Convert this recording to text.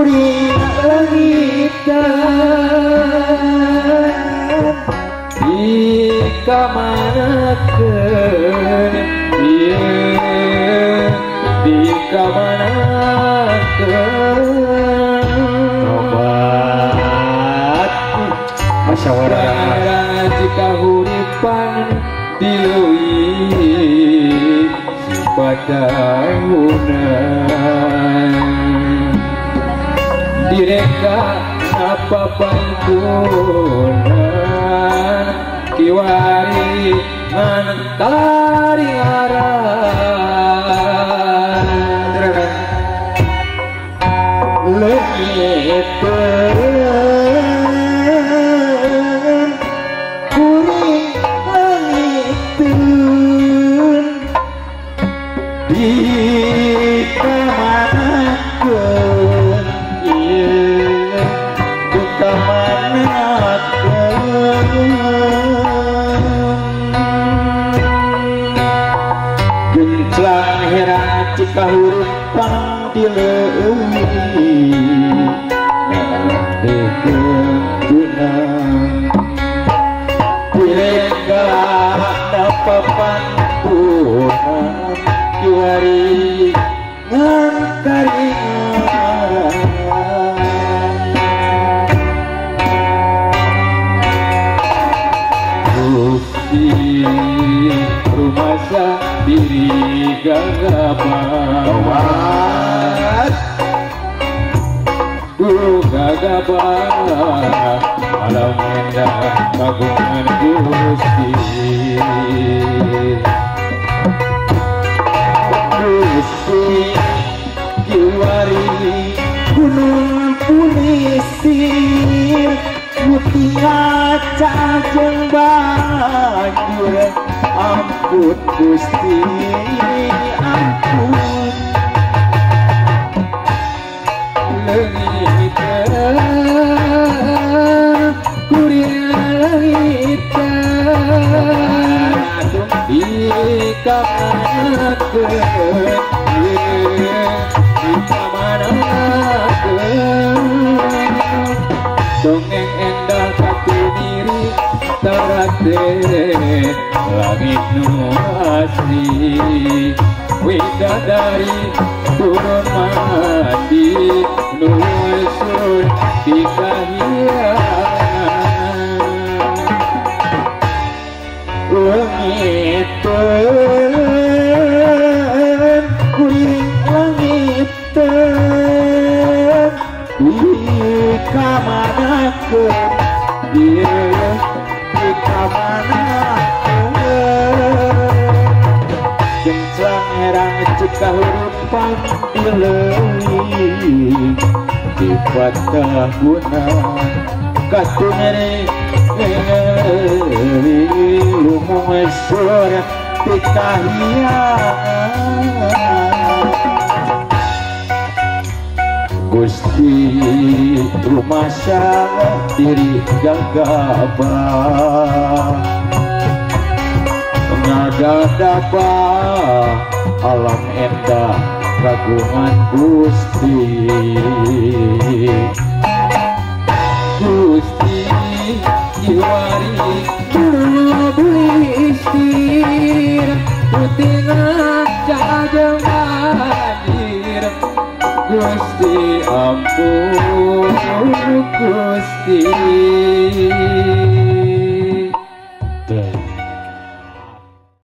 kuring langitan di kamanakeun ieu di kamanakeun obat musyawarah jika huripan dileuwih padahunan direka apa pangkunan kiwari ngantari ngaran leungit kuring langitun di kamanakeun ieu di kamanakeun genclang heran cika huripan dileuwih dekeunang direka dapapan punan kiwari ngantari Gusti rumasa diri gagabah gagabah alam endah kagungan Gusti Gusti kiwari gunung punisir mutia cajeng banjur ampun Gusti ampun leungiteun kuring langiteun di kamanakeun di kamanakeun dongeng endah katiniri tarate langit nu asli widadari turun mati nusul di kahyangan langiteun kuring langiteun di kamanakeun ieu di kamanakeun genclang herang cika huripan dileuwih di padahunan katunere lumung sore di kahyangan Gusti rumasa diri gagabah ngagadabah alam endah kagungan Gusti Gusti kiwari bulisir putingan cajeng banjir Gusti ampun Gusti